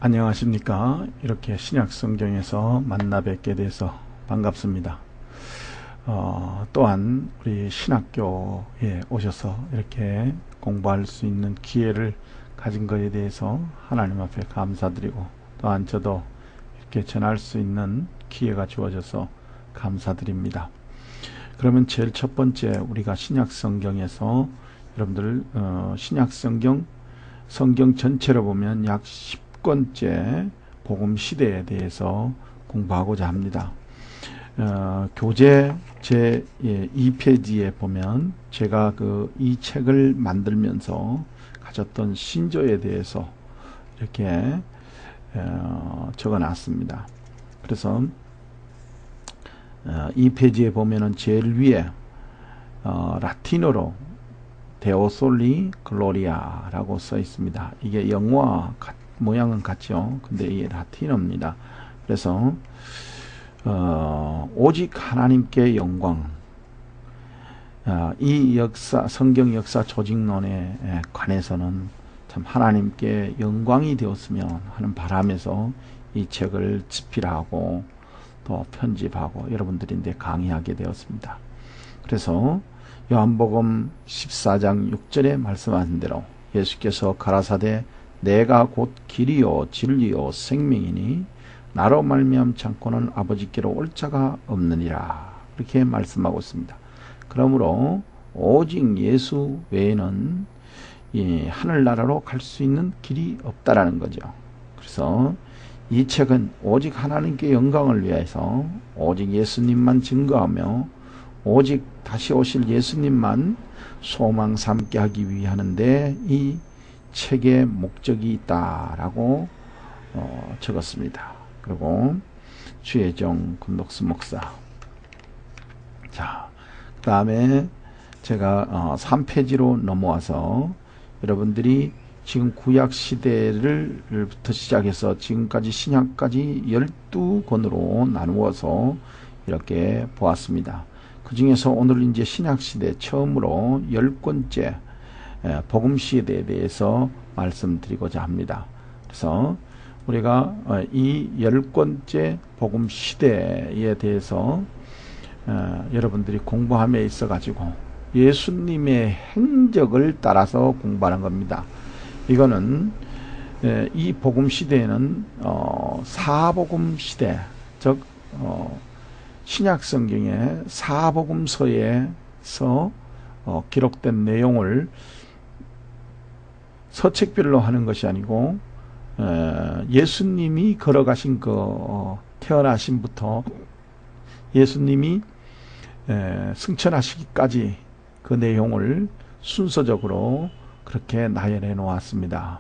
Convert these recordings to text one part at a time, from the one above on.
안녕하십니까. 이렇게 신약 성경에서 만나 뵙게 돼서 반갑습니다. 또한 우리 신학교에 오셔서 이렇게 공부할 수 있는 기회를 가진 것에 대해서 하나님 앞에 감사드리고, 또한 저도 이렇게 전할 수 있는 기회가 주어져서 감사드립니다. 그러면 제일 첫 번째, 우리가 신약 성경에서 여러분들 신약 성경 전체로 보면 약 10권째 복음 시대에 대해서 공부하고자 합니다. 교재 제 2페이지에 보면 제가 이 책을 만들면서 가졌던 신조에 대해서 이렇게 적어 놨습니다. 그래서 2페이지에 보면은 제일 위에 라틴어로 데오솔리 글로리아라고 써 있습니다. 이게 영어와 모양은 같죠. 근데 이게 라틴어입니다. 그래서 오직 하나님께 영광, 이 역사, 성경 역사 조직론에 관해서는 참 하나님께 영광이 되었으면 하는 바람에서 이 책을 집필하고 또 편집하고 여러분들인데 강의하게 되었습니다. 그래서 요한복음 14장 6절에 말씀하신 대로 예수께서 가라사대 내가 곧 길이요 진리요 생명이니 나로 말미암지 않고는 아버지께로 올 자가 없느니라, 이렇게 말씀하고 있습니다. 그러므로 오직 예수 외에는 이 하늘나라로 갈 수 있는 길이 없다라는 거죠. 그래서 이 책은 오직 하나님께 영광을 위해서 오직 예수님만 증거하며 오직 다시 오실 예수님만 소망 삼게 하기 위하는데 이 책의 목적이 있다라고 적었습니다. 그리고 주혜정 군독스 목사. 자, 그 다음에 제가 3페이지로 넘어와서 여러분들이 지금 구약 시대를부터 시작해서 지금까지 신약까지 12권으로 나누어서 이렇게 보았습니다. 그 중에서 오늘 이제 신약 시대 처음으로 10권째 복음 시대에 대해서 말씀드리고자 합니다. 그래서 우리가 이 10권째 복음 시대에 대해서 여러분들이 공부함에 있어 가지고 예수님의 행적을 따라서 공부하는 겁니다. 이거는 이 복음 시대에는 사복음 시대, 즉 신약 성경의 사복음서에서 기록된 내용을 서책별로 하는 것이 아니고 예수님이 걸어가신 태어나심부터 예수님이 승천하시기까지 그 내용을 순서적으로 그렇게 나열해 놓았습니다.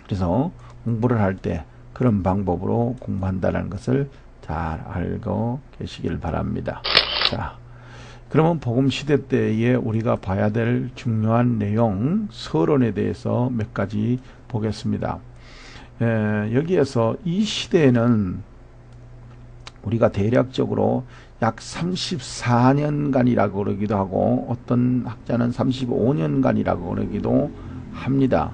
그래서 공부를 할 때 그런 방법으로 공부한다는 것을 잘 알고 계시길 바랍니다. 자, 그러면 복음 시대 때에 우리가 봐야 될 중요한 내용, 서론에 대해서 몇 가지 보겠습니다. 여기에서 이 시대에는 우리가 대략적으로 약 34년간이라고 그러기도 하고 어떤 학자는 35년간이라고 그러기도 합니다.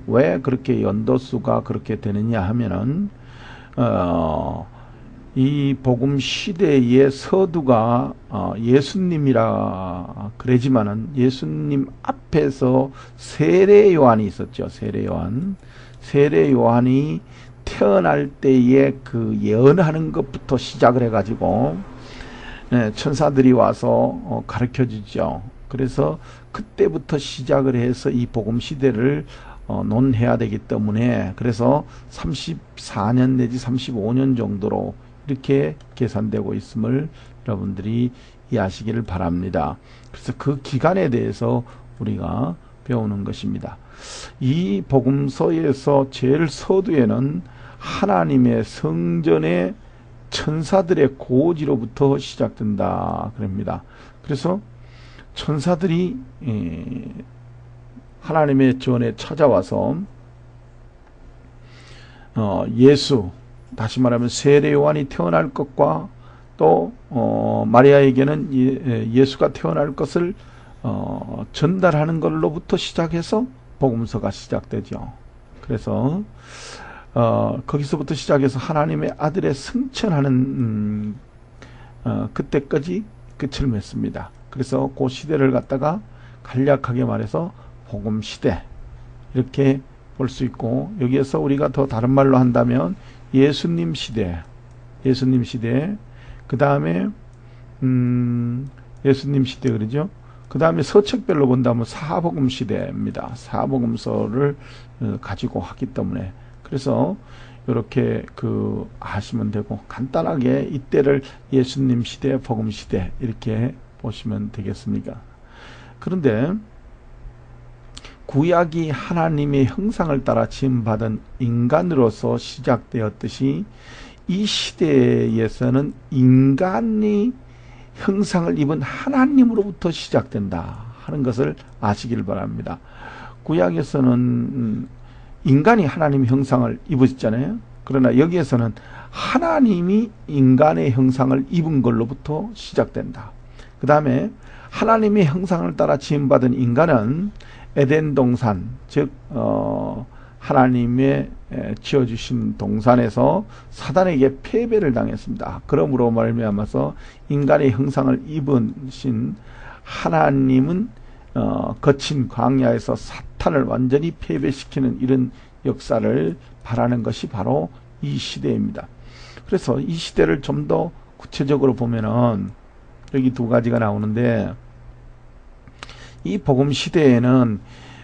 왜 그렇게 연도수가 그렇게 되느냐 하면은 이 복음 시대의 서두가 예수님이라 그러지만은 예수님 앞에서 세례 요한이 있었죠. 세례 요한이 태어날 때에 그 예언하는 것부터 시작을 해가지고 천사들이 와서 가르쳐 주죠. 그래서 그때부터 시작을 해서 이 복음 시대를 논해야 되기 때문에 그래서 34년 내지 35년 정도로 이렇게 계산되고 있음을 여러분들이 이해하시기를 바랍니다. 그래서 그 기간에 대해서 우리가 배우는 것입니다. 이 복음서에서 제일 서두에는 하나님의 성전의 천사들의 고지로부터 시작된다 그럽니다. 그래서 천사들이 하나님의 전에 찾아와서 예수, 다시 말하면 세례 요한이 태어날 것과 또 마리아에게는 예수가 태어날 것을 전달하는 걸로부터 시작해서 복음서가 시작되죠. 그래서 거기서부터 시작해서 하나님의 아들의 승천하는 그때까지 끝을 맺습니다. 그래서 그 시대를 갖다가 간략하게 말해서 복음 시대 이렇게 볼 수 있고, 여기에서 우리가 더 다른 말로 한다면 예수님 시대, 그 다음에 예수님 시대 그러죠. 그 다음에 서책별로 본다면 사복음 시대입니다. 사복음서를 가지고 하기 때문에, 그래서 이렇게 하시면 되고, 간단하게 이때를 예수님 시대, 복음 시대 이렇게 보시면 되겠습니까? 그런데 구약이 하나님의 형상을 따라 지음받은 인간으로서 시작되었듯이 이 시대에서는 인간이 형상을 입은 하나님으로부터 시작된다 하는 것을 아시길 바랍니다. 구약에서는 인간이 하나님의 형상을 입으셨잖아요. 그러나 여기에서는 하나님이 인간의 형상을 입은 걸로부터 시작된다. 그 다음에 하나님의 형상을 따라 지음받은 인간은 에덴 동산, 즉 하나님의 지어주신 동산에서 사단에게 패배를 당했습니다. 그러므로 말미암아서 인간의 형상을 입으신 하나님은 거친 광야에서 사탄을 완전히 패배시키는 이런 역사를 바라는 것이 바로 이 시대입니다. 그래서 이 시대를 좀 더 구체적으로 보면은 여기 두 가지가 나오는데, 이 복음 시대에는,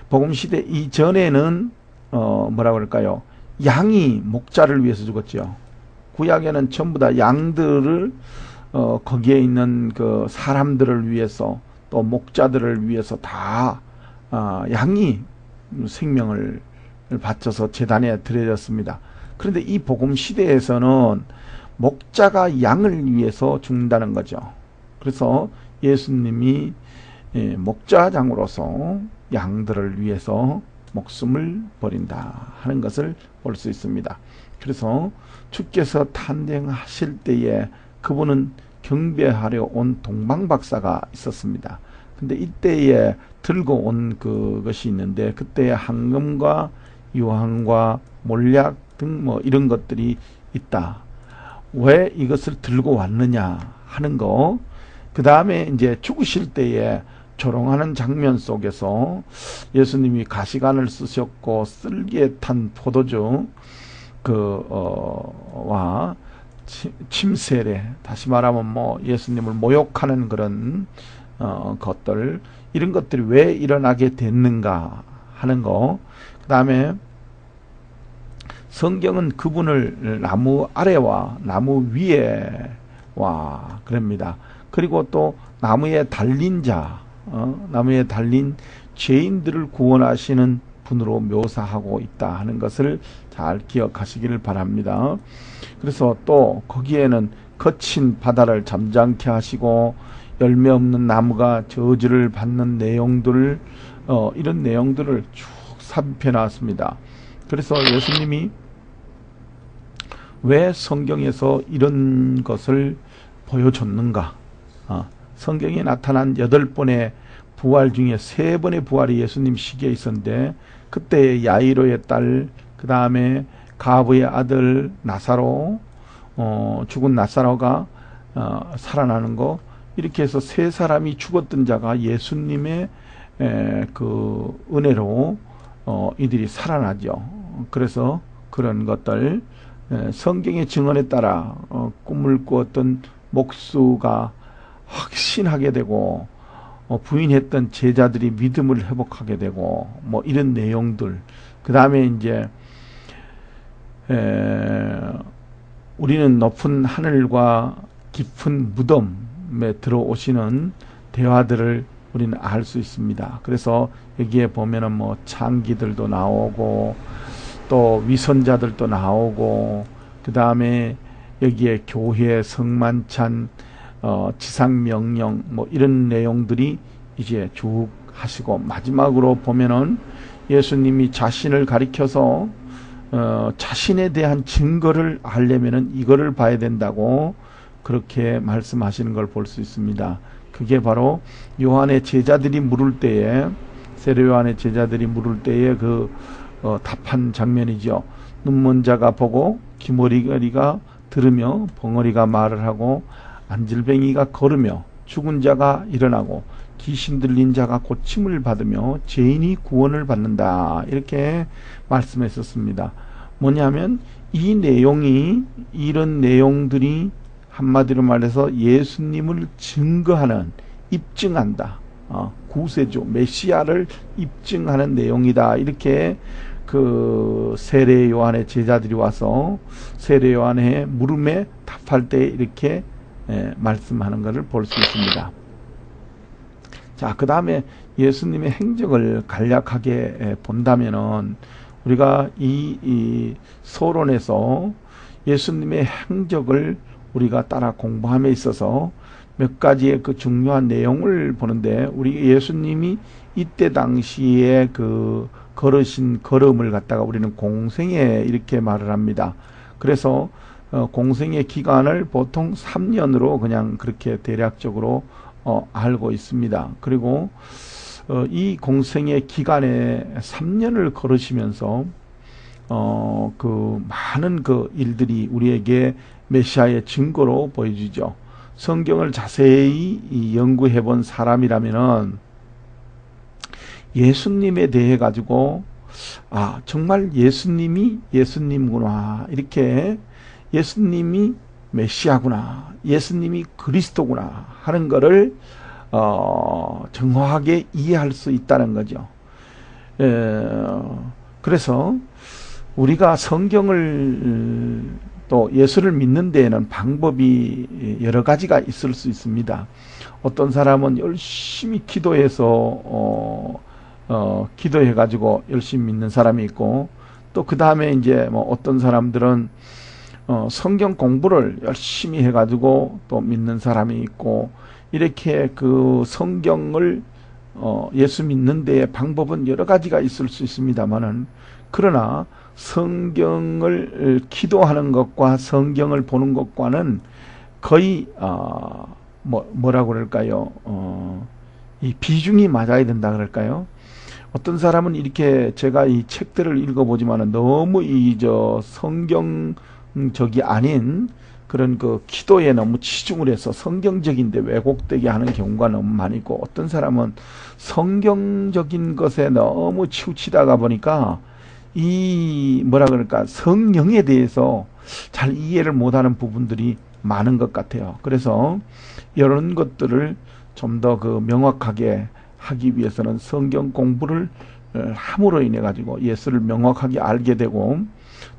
복음 시대 이전에는 뭐라 그럴까요? 양이 목자를 위해서 죽었죠. 구약에는 전부 다 양들을 거기에 있는 그 사람들을 위해서, 또 목자들을 위해서 다 양이 생명을 바쳐서 제단에 드려졌습니다. 그런데 이 복음 시대에서는 목자가 양을 위해서 죽는다는 거죠. 그래서 예수님이 목자장으로서 양들을 위해서 목숨을 버린다 하는 것을 볼 수 있습니다. 그래서 주께서 탄생하실 때에 그분은 경배하려 온 동방박사가 있었습니다. 근데 이때에 들고 온 그것이 있는데, 그때에 황금과 유황과 몰약 등 뭐 이런 것들이 있다. 왜 이것을 들고 왔느냐 하는 거. 그 다음에 이제 죽으실 때에 조롱하는 장면 속에서 예수님이 가시관을 쓰셨고 쓸기에 탄 포도주 와 침세례, 다시 말하면 뭐 예수님을 모욕하는 그런 것들, 이런 것들이 왜 일어나게 됐는가 하는 거. 그 다음에 성경은 그분을 나무 아래와 나무 위에와 그럽니다. 그리고 또 나무에 달린 자, 나무에 달린 죄인들을 구원하시는 분으로 묘사하고 있다 하는 것을 잘 기억하시기를 바랍니다. 그래서 또 거기에는 거친 바다를 잠잠케 하시고 열매 없는 나무가 저주를 받는 내용들을 이런 내용들을 쭉 삽입해 놨습니다. 그래서 예수님이 왜 성경에서 이런 것을 보여줬는가? 성경에 나타난 8번의 부활 중에 3번의 부활이 예수님 시기에 있었는데, 그때 야이로의 딸, 그 다음에 가브의 아들 나사로, 죽은 나사로가 살아나는 거, 이렇게 해서 3사람이 죽었던 자가 예수님의 그 은혜로 이들이 살아나죠. 그래서 그런 것들, 성경의 증언에 따라 꿈을 꾸었던 목수가 확신하게 되고, 부인했던 제자들이 믿음을 회복하게 되고, 뭐 이런 내용들. 그 다음에 이제 우리는 높은 하늘과 깊은 무덤에 들어오시는 대화들을 우리는 알 수 있습니다. 그래서 여기에 보면은 뭐 창기들도 나오고 또 위선자들도 나오고, 그 다음에 여기에 교회 성만찬, 지상명령 뭐 이런 내용들이 이제 쭉 하시고, 마지막으로 보면은 예수님이 자신을 가리켜서 자신에 대한 증거를 하려면은 이거를 봐야 된다고 그렇게 말씀하시는 걸 볼 수 있습니다. 그게 바로 요한의 제자들이 물을 때에, 세례 요한의 제자들이 물을 때에 그 답한 장면이죠. 눈먼 자가 보고 귀머리가 들으며 벙어리가 말을 하고 안질뱅이가 걸으며 죽은 자가 일어나고 귀신 들린 자가 고침을 받으며 죄인이 구원을 받는다. 이렇게 말씀했었습니다. 뭐냐면 이 내용이 이런 내용들이 한마디로 말해서 예수님을 증거하는 입증한다. 구세주 메시아를 입증하는 내용이다. 이렇게 그 세례 요한의 제자들이 와서 세례 요한의 물음에 답할 때 이렇게 말씀하는 것을 볼 수 있습니다. 자, 그 다음에 예수님의 행적을 간략하게 본다면은 우리가 이 서론에서 예수님의 행적을 우리가 따라 공부함에 있어서 몇 가지의 그 중요한 내용을 보는데, 우리 예수님이 이때 당시에 그 걸으신 걸음을 갖다가 우리는 공생애 이렇게 말을 합니다. 그래서 공생의 기간을 보통 3년으로 그냥 그렇게 대략적으로 알고 있습니다. 그리고 이 공생의 기간에 3년을 걸으시면서 그 많은 그 일들이 우리에게 메시아의 증거로 보여지죠. 성경을 자세히 연구해 본 사람이라면은 예수님에 대해 가지고 정말 예수님이 예수님구나, 이렇게 예수님이 메시아구나, 예수님이 그리스도구나 하는 것을 정확하게 이해할 수 있다는 거죠. 그래서 우리가 성경을 또 예수를 믿는 데에는 방법이 여러 가지가 있을 수 있습니다. 어떤 사람은 열심히 기도해서 기도해 가지고 열심히 믿는 사람이 있고, 또 그 다음에 이제 뭐 어떤 사람들은 성경 공부를 열심히 해 가지고 또 믿는 사람이 있고, 이렇게 그 성경을 예수 믿는 데의 방법은 여러 가지가 있을 수 있습니다만은, 그러나 성경을 기도하는 것과 성경을 보는 것과는 거의 뭐라고 그럴까요? 이 비중이 맞아야 된다 그럴까요? 어떤 사람은 이렇게 제가 이 책들을 읽어보지만은 너무 성경적이 아닌 그런 그 기도에 너무 치중을 해서 성경적인데 왜곡되게 하는 경우가 너무 많이 있고, 어떤 사람은 성경적인 것에 너무 치우치다가 보니까 이 뭐라 그럴까, 성령에 대해서 잘 이해를 못하는 부분들이 많은 것 같아요. 그래서 이런 것들을 좀 더 그 명확하게 하기 위해서는 성경 공부를 함으로 인해 가지고 예수를 명확하게 알게 되고,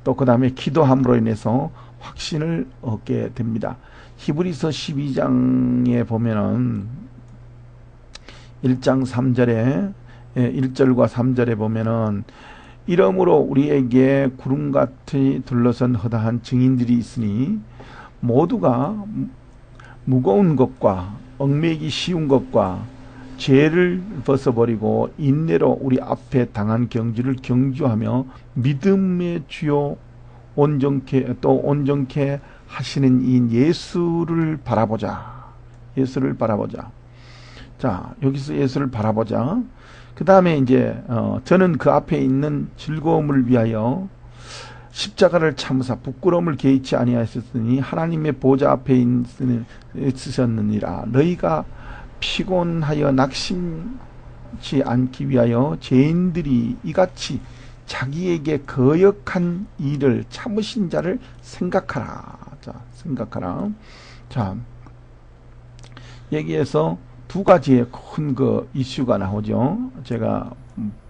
또 그 다음에 기도함으로 인해서 확신을 얻게 됩니다. 히브리서 12장에 보면은 1장 3절에 1절과 3절에 보면은 이러므로 우리에게 구름같이 둘러선 허다한 증인들이 있으니 모두가 무거운 것과 얽매이기 쉬운 것과 죄를 벗어버리고 인내로 우리 앞에 당한 경주를 경주하며 믿음의 주요 온전케 하시는 이 예수를 바라보자. 예수를 바라보자. 자, 여기서 예수를 바라보자. 그 다음에 이제 저는 그 앞에 있는 즐거움을 위하여 십자가를 참으사 부끄러움을 개의치 아니하셨으니 하나님의 보좌 앞에 있으셨느니라. 너희가 피곤하여 낙심치 않기 위하여 죄인들이 이같이 자기에게 거역한 일을 참으신 자를 생각하라. 자, 생각하라. 자, 여기에서 두 가지의 큰 그 이슈가 나오죠. 제가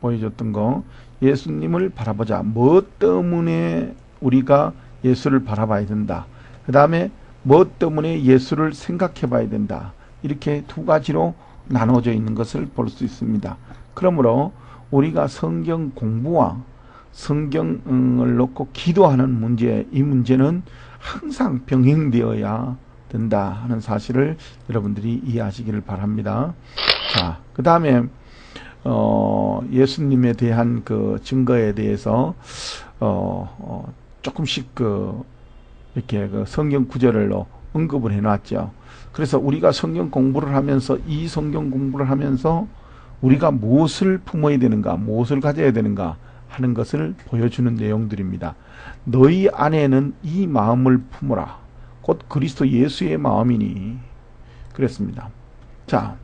보여줬던 거, 예수님을 바라보자. 무엇 때문에 우리가 예수를 바라봐야 된다. 그 다음에 무엇 때문에 예수를 생각해 봐야 된다. 이렇게 두 가지로 나눠져 있는 것을 볼 수 있습니다. 그러므로 우리가 성경 공부와 성경을 놓고 기도하는 문제, 이 문제는 항상 병행되어야 된다 하는 사실을 여러분들이 이해하시기를 바랍니다. 자, 그 다음에 예수님에 대한 그 증거에 대해서 조금씩 이렇게 그 성경 구절로 언급을 해놨죠. 그래서 우리가 성경 공부를 하면서, 이 성경 공부를 하면서 우리가 무엇을 품어야 되는가, 무엇을 가져야 되는가 하는 것을 보여주는 내용들입니다. 너희 안에는 이 마음을 품으라. 곧 그리스도 예수의 마음이니 그랬습니다. 자,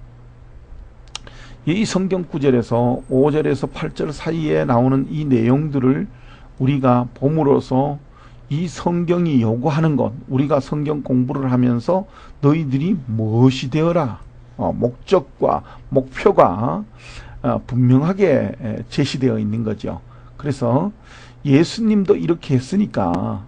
이 성경 구절에서 5절에서 8절 사이에 나오는 이 내용들을 우리가 봄으로써 이 성경이 요구하는 것, 우리가 성경 공부를 하면서 너희들이 무엇이 되어라, 목적과 목표가 분명하게 제시되어 있는 거죠. 그래서 예수님도 이렇게 했으니까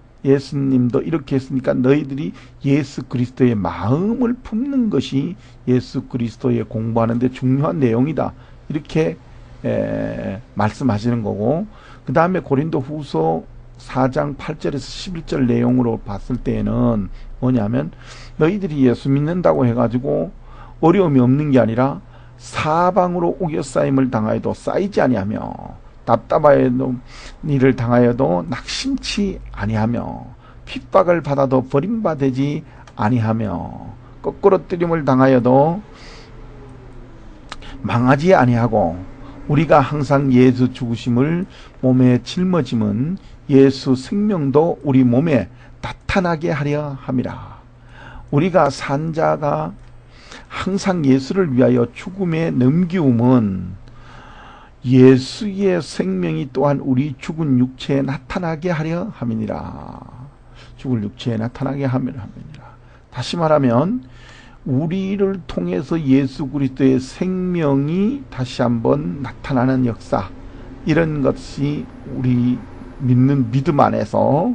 너희들이 예수 그리스도의 마음을 품는 것이 예수 그리스도의 공부하는 데 중요한 내용이다. 이렇게 말씀하시는 거고, 그 다음에 고린도 후서 4장 8절에서 11절 내용으로 봤을 때에는 뭐냐면, 너희들이 예수 믿는다고 해가지고 어려움이 없는 게 아니라 사방으로 우겨싸임을 당하여도 쌓이지 아니하며, 답답하여도 일을 당하여도 낙심치 아니하며, 핍박을 받아도 버림받지 아니하며, 거꾸러뜨림을 당하여도 망하지 아니하고, 우리가 항상 예수 죽으심을 몸에 짊어짐은 예수 생명도 우리 몸에 나타나게 하려 함이라. 우리가 산자가 항상 예수를 위하여 죽음에 넘기움은 예수의 생명이 또한 우리 죽은 육체에 나타나게 하려 함이니라. 죽을 육체에 나타나게 하려 함이니라. 다시 말하면 우리를 통해서 예수 그리스도의 생명이 다시 한번 나타나는 역사, 이런 것이 우리 믿는 믿음 안에서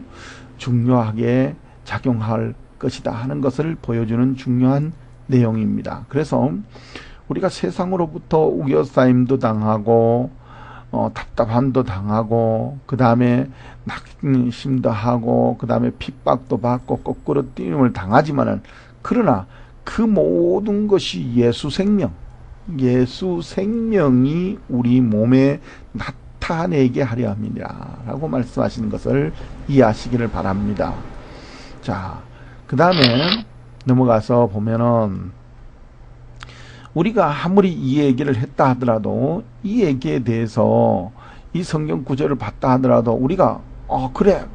중요하게 작용할 것이다 하는 것을 보여주는 중요한 내용입니다. 그래서 우리가 세상으로부터 우겨싸임도 당하고 답답함도 당하고, 그 다음에 낙심도 하고, 그 다음에 핍박도 받고 거꾸로 뛰임을 당하지만은, 그러나 그 모든 것이 예수 생명이 우리 몸에 나타내게 하려 합니다 라고 말씀하시는 것을 이해하시기를 바랍니다. 자, 그 다음에 넘어가서 보면은, 우리가 아무리 이 얘기를 했다 하더라도, 이 얘기에 대해서 이 성경 구절을 봤다 하더라도 우리가 그래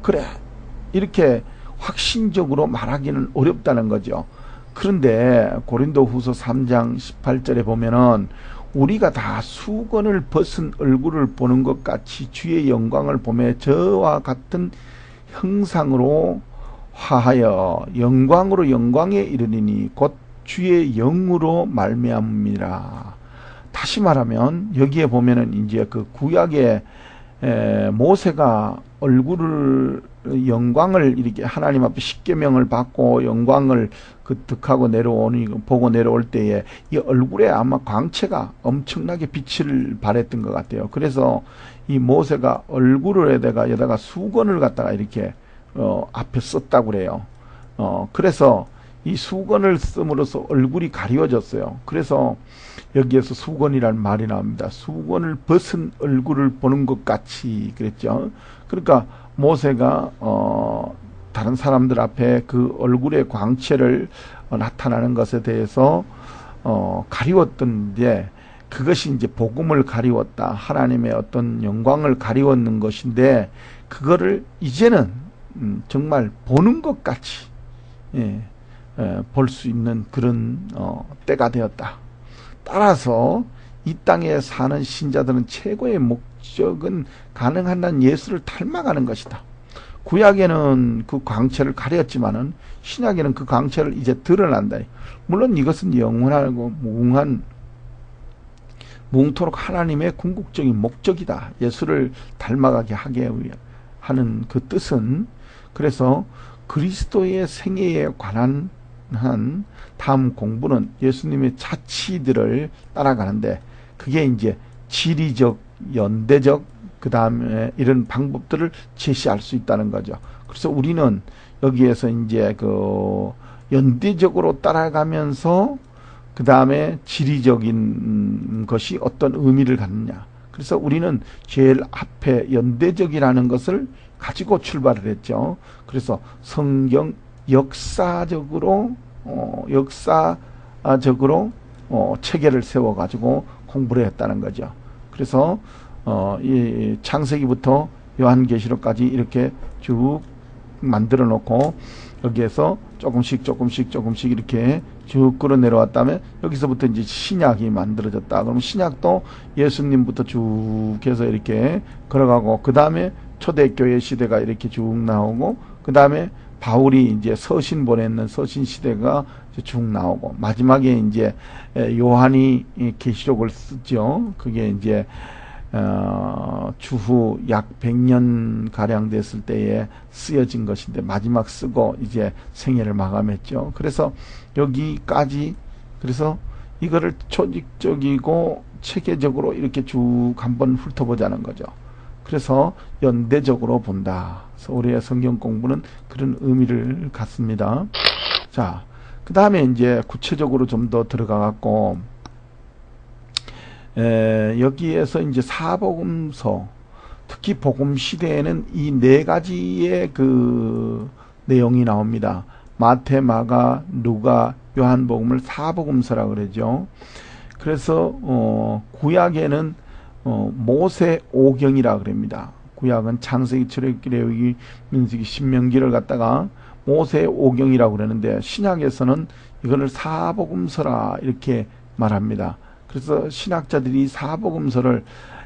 이렇게 확신적으로 말하기는 어렵다는 거죠. 그런데 고린도 후서 3장 18절에 보면은, 우리가 다 수건을 벗은 얼굴을 보는 것 같이 주의 영광을 보며 저와 같은 형상으로 화하여 영광으로 영광에 이르리니 곧 주의 영으로 말미암음이라. 다시 말하면 여기에 보면은 이제 그 구약의 모세가 얼굴을, 영광을 이렇게 하나님 앞에 십계명을 받고 영광을 득하고 보고 내려올 때에 이 얼굴에 아마 광채가 엄청나게 빛을 발했던 것 같아요. 그래서 이 모세가 여다가 수건을 갖다가 이렇게 앞에 썼다고 그래요. 그래서 이 수건을 씀으로써 얼굴이 가리워졌어요. 그래서 여기에서 수건이라는 말이 나옵니다. 수건을 벗은 얼굴을 보는 것 같이 그랬죠. 그러니까 모세가 다른 사람들 앞에 그 얼굴의 광채를 나타나는 것에 대해서 가리웠던데, 그것이 이제 복음을 가리웠다, 하나님의 어떤 영광을 가리웠는 것인데, 그거를 이제는 정말 보는 것 같이 볼 수 있는 그런 때가 되었다. 따라서 이 땅에 사는 신자들은 최고의 목적은 가능한 한 예수를 닮아가는 것이다. 구약에는 그 광채를 가렸지만은 신약에는 그 광채를 이제 드러난다. 물론 이것은 영원하고 무궁토록 하나님의 궁극적인 목적이다. 예수를 닮아가게 하게 하는 그 뜻은, 그래서 그리스도의 생애에 관한 다음 공부는 예수님의 자치들을 따라가는데, 그게 이제 지리적, 연대적, 그 다음에 이런 방법들을 제시할 수 있다는 거죠. 그래서 우리는 여기에서 이제 그 연대적으로 따라가면서 그 다음에 지리적인 것이 어떤 의미를 갖느냐. 그래서 우리는 제일 앞에 연대적이라는 것을 가지고 출발을 했죠. 그래서 성경 역사적으로 체계를 세워가지고 공부를 했다는 거죠. 그래서 이 창세기부터 요한계시록까지 이렇게 쭉 만들어 놓고 여기에서 조금씩 이렇게 쭉 끌어 내려왔다면 여기서부터 이제 신약이 만들어졌다. 그러면 신약도 예수님부터 쭉 해서 이렇게 걸어가고 그 다음에 초대교회 시대가 이렇게 쭉 나오고 그 다음에 바울이 이제 서신 보냈는 서신 시대가 쭉 나오고 마지막에 이제 요한이 계시록을 쓰죠. 그게 이제 주후 약 100년 가량 됐을 때에 쓰여진 것인데 마지막 쓰고 이제 생애를 마감했죠. 그래서 여기까지 그래서 이거를 조직적이고 체계적으로 이렇게 쭉 한번 훑어보자는 거죠. 그래서 연대적으로 본다. 그래서 우리의 성경 공부는 그런 의미를 갖습니다. 자, 그 다음에 이제 구체적으로 좀 더 들어가 갖고 여기에서 이제 사복음서 특히 복음 시대에는 이 네 가지의 그 내용이 나옵니다. 마태, 마가, 누가, 요한복음을 사복음서라 그러죠. 그래서 구약에는 모세 오경이라 그럽니다. 구약은 창세기, 출애굽기, 레위기, 민수기, 신명기를 갖다가 모세 오경이라고 그러는데 신약에서는 이거를 사복음서라 이렇게 말합니다. 그래서 신학자들이 사복음서를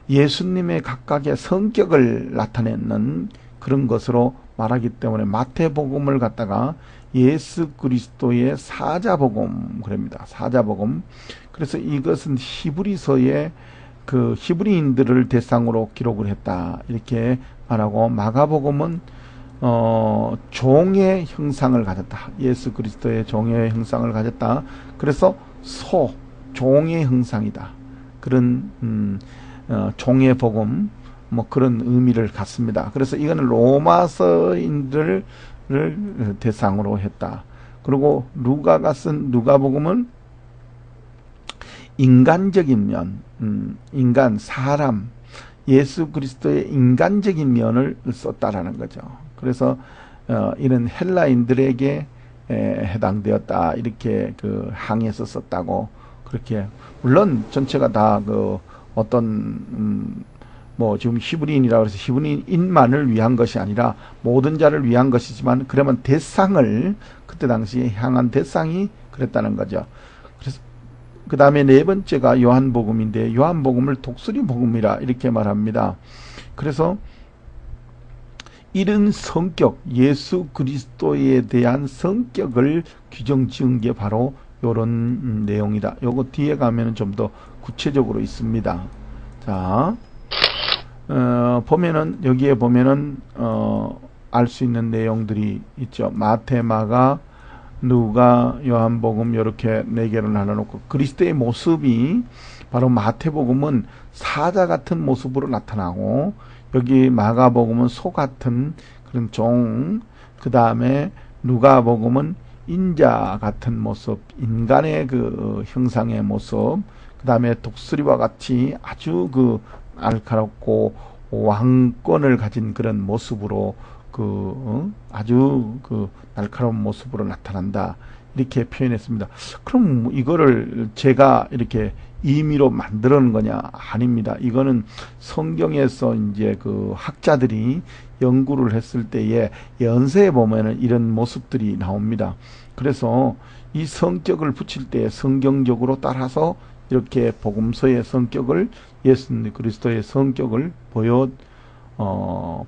예수님의 각각의 성격을 나타내는 그런 것으로 말하기 때문에 마태복음을 갖다가 예수 그리스도의 사자복음 그럽니다. 사자복음. 그래서 이것은 히브리서의 그 히브리인들을 대상으로 기록을 했다 이렇게 말하고 마가복음은 종의 형상을 가졌다. 예수 그리스도의 종의 형상을 가졌다. 그래서 종의 형상이다. 그런 종의 복음 뭐 그런 의미를 갖습니다. 그래서 이거는 로마서인들을 대상으로 했다. 그리고 누가가 쓴 누가복음은 인간적인 면, 인간, 사람, 예수 그리스도의 인간적인 면을 썼다라는 거죠. 그래서 이런 헬라인들에게 해당되었다 이렇게 그 항에서 썼다고 그렇게 물론 전체가 다 그 어떤 뭐 지금 히브리인이라고 해서 히브리인만을 위한 것이 아니라 모든 자를 위한 것이지만 그러면 대상을 그때 당시에 향한 대상이 그랬다는 거죠. 그래서 그 다음에 네 번째가 요한복음인데 요한복음을 독수리복음이라 이렇게 말합니다. 그래서 이런 성격, 예수 그리스도에 대한 성격을 규정 지은 게 바로 요런 내용이다. 요거 뒤에 가면은 좀 더 구체적으로 있습니다. 자, 보면은, 여기에 보면은, 알 수 있는 내용들이 있죠. 마태, 마가, 누가, 요한복음, 요렇게 네 개를 나눠놓고, 그리스도의 모습이 바로 마태복음은 사자 같은 모습으로 나타나고, 여기 마가복음은 소 같은 그런 종, 그 다음에 누가복음은 인자 같은 모습, 인간의 그 형상의 모습, 그 다음에 독수리와 같이 아주 그 날카롭고 왕권을 가진 그런 모습으로 아주 그 날카로운 모습으로 나타난다. 이렇게 표현했습니다. 그럼 이거를 제가 이렇게 임의로 만들어 놓은 거냐? 아닙니다. 이거는 성경에서 이제 그 학자들이 연구를 했을 때에 연세에 보면은 이런 모습들이 나옵니다. 그래서 이 성격을 붙일 때 성경적으로 따라서 이렇게 복음서의 성격을 예수 그리스도의 성격을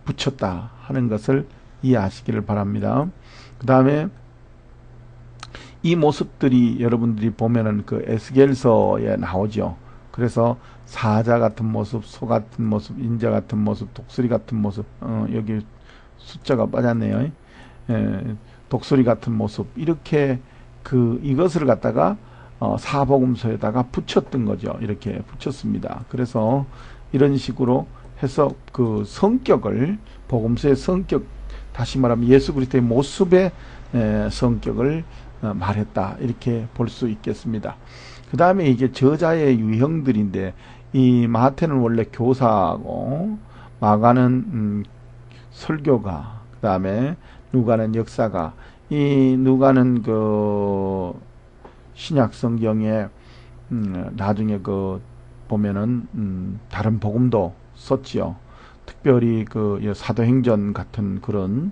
붙였다 하는 것을 이해하시기를 바랍니다. 그 다음에 이 모습들이 여러분들이 보면은 그 에스겔서에 나오죠. 그래서 사자 같은 모습, 소 같은 모습, 인자 같은 모습, 독수리 같은 모습, 여기 숫자가 빠졌네요. 독수리 같은 모습, 이렇게 이것을 갖다가 사복음서에다가 붙였던 거죠. 이렇게 붙였습니다. 그래서 이런 식으로 해서 그 성격을, 복음서의 성격, 다시 말하면 예수 그리스도의 모습의 성격을 말했다. 이렇게 볼 수 있겠습니다. 그 다음에 이게 저자의 유형들인데, 이 마태는 원래 교사고, 마가는 설교가, 그 다음에 누가는 역사가, 이 누가는 그 신약 성경에 나중에 그 보면은 다른 복음도 썼지요. 특별히 그 사도행전 같은 그런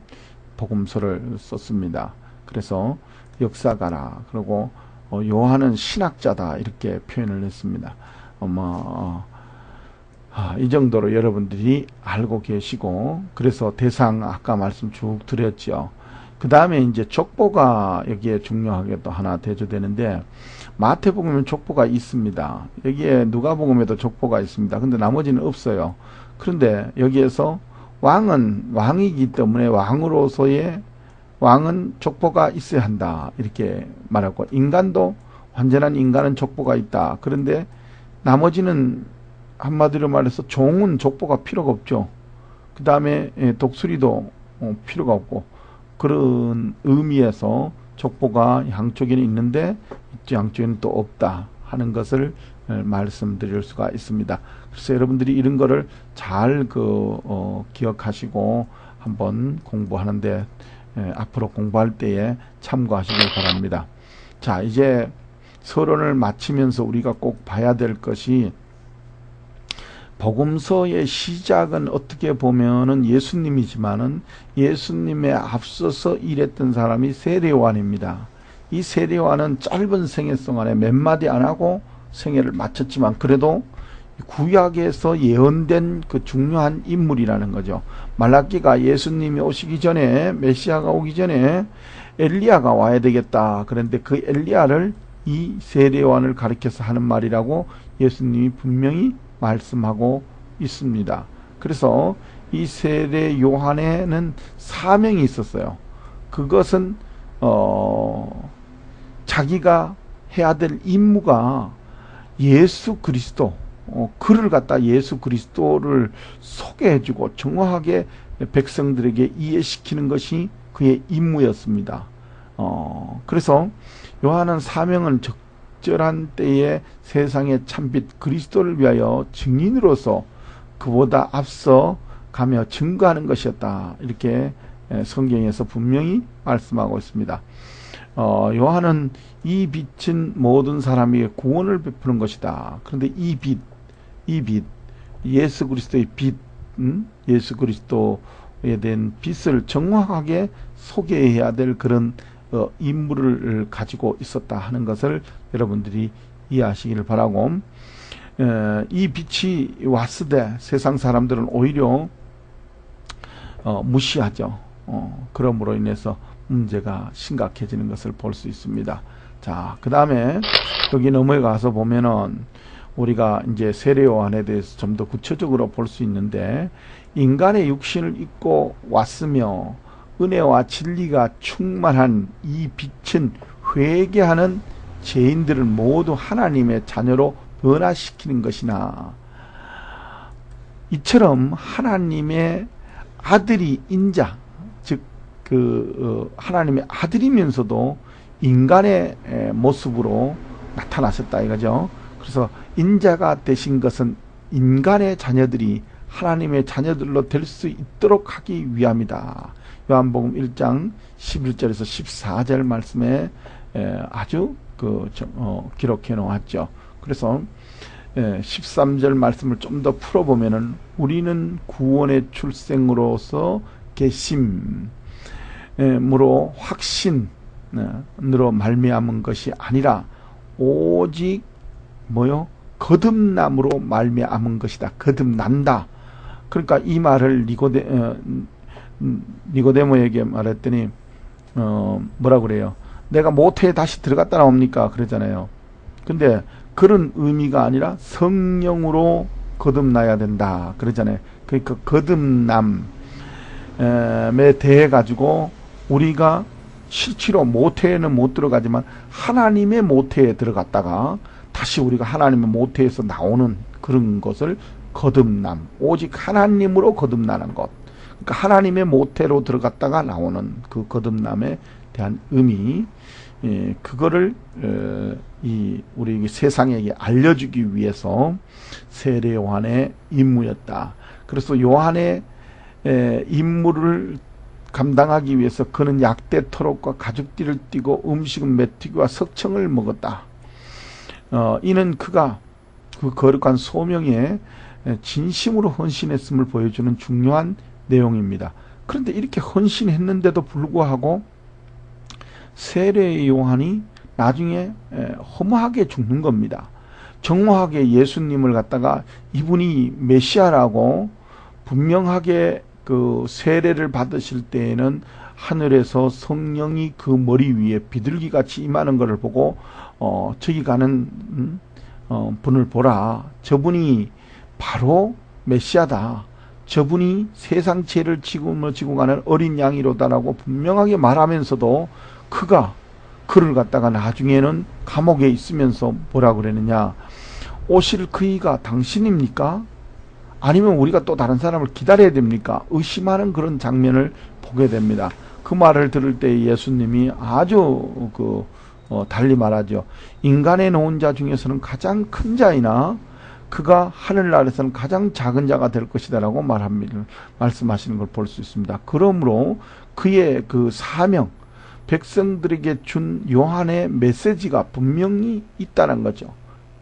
복음서를 썼습니다. 그래서 역사가라, 그리고 요한은 신학자다, 이렇게 표현을 했습니다. 이 정도로 여러분들이 알고 계시고, 그래서 대상 아까 말씀 쭉 드렸죠. 그 다음에 이제 족보가 여기에 중요하게 또 하나 대조되는데, 마태복음에는 족보가 있습니다. 여기에 누가복음에도 족보가 있습니다. 근데 나머지는 없어요. 그런데 여기에서 왕은 왕이기 때문에 왕으로서의 왕은 족보가 있어야 한다, 이렇게 말하고, 인간도 완전한 인간은 족보가 있다. 그런데 나머지는 한마디로 말해서 종은 족보가 필요가 없죠. 그 다음에 독수리도 필요가 없고, 그런 의미에서 족보가 양쪽에는 있는데 양쪽에는 또 없다 하는 것을 말씀드릴 수가 있습니다. 그래서 여러분들이 이런 거를 잘 기억하시고 한번 공부하는데, 앞으로 공부할 때에 참고하시길 바랍니다. 자, 이제 서론을 마치면서 우리가 꼭 봐야 될 것이, 복음서의 시작은 어떻게 보면은 예수님이지만은 예수님에 앞서서 일했던 사람이 세례요한입니다. 이 세례요한은 짧은 생애성 안에 몇 마디 안 하고 생애를 마쳤지만, 그래도 구약에서 예언된 그 중요한 인물이라는 거죠. 말라기가 예수님이 오시기 전에, 메시아가 오기 전에 엘리야가 와야 되겠다. 그런데 그 엘리야를 이 세례요한을 가리켜서 하는 말이라고 예수님이 분명히 말씀하고 있습니다. 그래서 이 세례 요한에는 사명이 있었어요. 그것은 자기가 해야 될 임무가 예수 그리스도, 그를 갖다 예수 그리스도를 소개해주고 정확하게 백성들에게 이해시키는 것이 그의 임무였습니다. 그래서 요한은 사명은 적절한 때에 세상의 참빛 그리스도를 위하여 증인으로서 그보다 앞서 가며 증거하는 것이었다, 이렇게 성경에서 분명히 말씀하고 있습니다. 요한은 이 빛은 모든 사람에게 구원을 베푸는 것이다. 그런데 이 빛, 예수 그리스도의 빛, 예수 그리스도에 대한 빛을 정확하게 소개해야 될 그런 임무를 가지고 있었다 하는 것을 여러분들이 이해하시기를 바라고, 이 빛이 왔을 때 세상 사람들은 오히려 무시하죠. 그러므로 인해서 문제가 심각해지는 것을 볼 수 있습니다. 자, 그 다음에 여기 넘어가서 보면은 우리가 이제 세례요한에 대해서 좀 더 구체적으로 볼 수 있는데, 인간의 육신을 입고 왔으며 은혜와 진리가 충만한 이 빛은 회개하는 죄인들을 모두 하나님의 자녀로 변화시키는 것이나, 이처럼 하나님의 아들이 인자, 즉 하나님의 아들이면서도 인간의 모습으로 나타나셨다 이거죠. 그래서 인자가 되신 것은 인간의 자녀들이 하나님의 자녀들로 될 수 있도록 하기 위함이다. 요한복음 1장 11절에서 14절 말씀에 아주 기록해 놓았죠. 그래서 13절 말씀을 좀 더 풀어보면은, 우리는 구원의 출생으로서 계심으로 확신으로 말미암은 것이 아니라 오직 거듭남으로 말미암은 것이다. 거듭난다. 그러니까 이 말을 니고데모에게 말했더니 뭐라 그래요? 내가 모태에 다시 들어갔다 나옵니까? 그러잖아요. 근데 그런 의미가 아니라 성령으로 거듭나야 된다 그러잖아요. 그러니까 거듭남에 대해 가지고 우리가 실제로 모태에는 못 들어가지만 하나님의 모태에 들어갔다가 다시 우리가 하나님의 모태에서 나오는 그런 것을 거듭남, 오직 하나님으로 거듭나는 것, 그러니까 하나님의 모태로 들어갔다가 나오는 그 거듭남에 대한 의미, 그거를 우리 세상에게 알려주기 위해서 세례 요한의 임무였다. 그래서 요한의 임무를 감당하기 위해서 그는 약대 토록과 가죽띠를 띠고 음식은 메뚜기와 석청을 먹었다. 이는 그가 그 거룩한 소명에 진심으로 헌신했음을 보여주는 중요한 내용입니다. 그런데 이렇게 헌신했는데도 불구하고 세례 요한이 나중에 허무하게 죽는 겁니다. 정확하게 예수님을 갖다가 이분이 메시아라고 분명하게 그 세례를 받으실 때에는 하늘에서 성령이 그 머리 위에 비둘기같이 임하는 것을 보고 저기 가는 분을 보라. 저분이 바로 메시아다. 저분이 세상 죄를 지고 가는 어린 양이로다라고 분명하게 말하면서도 그를 갖다가 나중에는 감옥에 있으면서 뭐라 그러느냐. 오실 그이가 당신입니까? 아니면 우리가 또 다른 사람을 기다려야 됩니까? 의심하는 그런 장면을 보게 됩니다. 그 말을 들을 때 예수님이 아주 달리 말하죠. 인간의 놓은 자 중에서는 가장 큰 자이나 그가 하늘나라에서는 가장 작은 자가 될 것이다라고 말씀하시는 걸 볼 수 있습니다. 그러므로 그의 그 사명, 백성들에게 준 요한의 메시지가 분명히 있다는 거죠.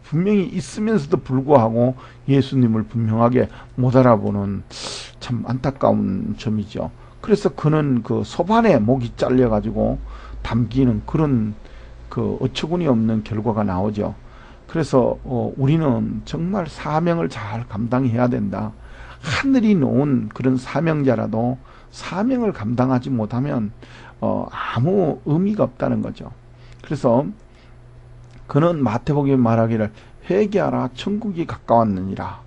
분명히 있으면서도 불구하고 예수님을 분명하게 못 알아보는 참 안타까운 점이죠. 그래서 그는 그 소반에 목이 잘려가지고 담기는 그런 그 어처구니 없는 결과가 나오죠. 그래서 우리는 정말 사명을 잘 감당해야 된다. 하늘이 놓은 그런 사명자라도 사명을 감당하지 못하면 아무 의미가 없다는 거죠. 그래서 그는 마태복음에 말하기를 회개하라 천국이 가까웠느니라.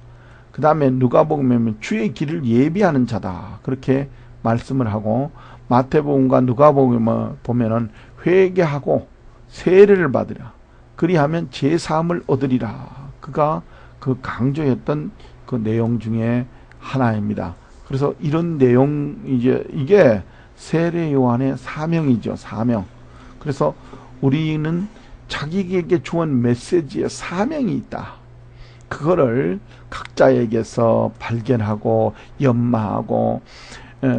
그 다음에 누가복음에 주의 길을 예비하는 자다. 그렇게 말씀을 하고 마태복음과 누가복음을 보면은 회개하고 세례를 받으라. 그리하면 제사함을 얻으리라. 그가 그 강조했던 그 내용 중에 하나입니다. 그래서 이런 내용 이게 세례 요한의 사명이죠. 사명. 그래서 우리는 자기에게 주은 메시지에 사명이 있다. 그거를 각자에게서 발견하고 연마하고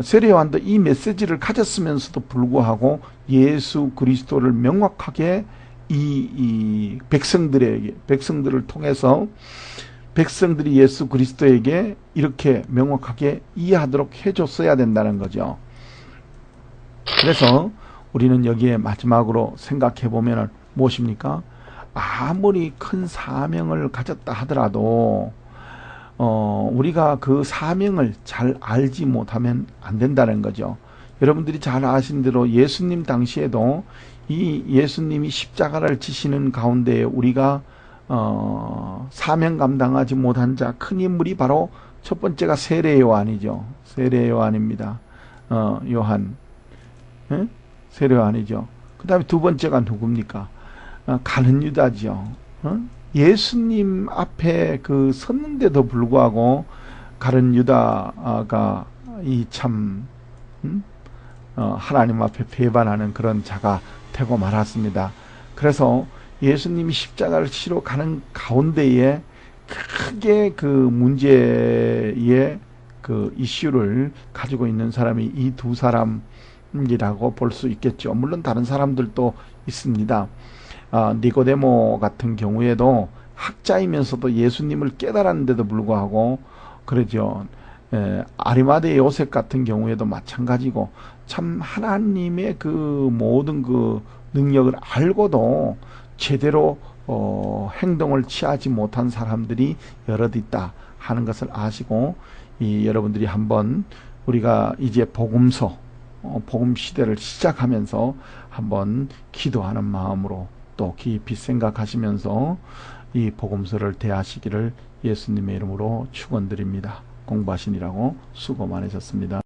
세례 요한도 이 메시지를 가졌으면서도 불구하고 예수 그리스도를 명확하게 이 백성들을 통해서 백성들이 예수 그리스도에게 이렇게 명확하게 이해하도록 해줬어야 된다는 거죠. 그래서 우리는 여기에 마지막으로 생각해 보면 무엇입니까? 아무리 큰 사명을 가졌다 하더라도 우리가 그 사명을 잘 알지 못하면 안 된다는 거죠. 여러분들이 잘 아신 대로 예수님 당시에도 이 예수님이 십자가를 지시는 가운데 우리가 사명 감당하지 못한 자 큰 인물이 바로 첫 번째가 세례 요한이죠. 세례 요한입니다. 요한. 예? 세례 요한이죠. 그 다음에 두 번째가 누굽니까? 가룟 유다죠. 예수님 앞에 섰는데도 불구하고 가룟 유다가 이 참 하나님 앞에 배반하는 그런 자가 되고 말았습니다. 그래서 예수님이 십자가를 치러 가는 가운데에 크게 그 문제의 그 이슈를 가지고 있는 사람이 이 두 사람이라고 볼 수 있겠죠. 물론 다른 사람들도 있습니다. 니고데모 같은 경우에도 학자이면서도 예수님을 깨달았는데도 불구하고 그러죠. 아리마대 요셉 같은 경우에도 마찬가지고 참 하나님의 그 모든 그 능력을 알고도 제대로 행동을 취하지 못한 사람들이 여럿 있다 하는 것을 아시고 여러분들이 한번 우리가 이제 복음서 복음 시대를 시작하면서 한번 기도하는 마음으로 또 깊이 생각하시면서 이 복음서를 대하시기를 예수님의 이름으로 축원드립니다. 공부하시느라고 수고 많으셨습니다.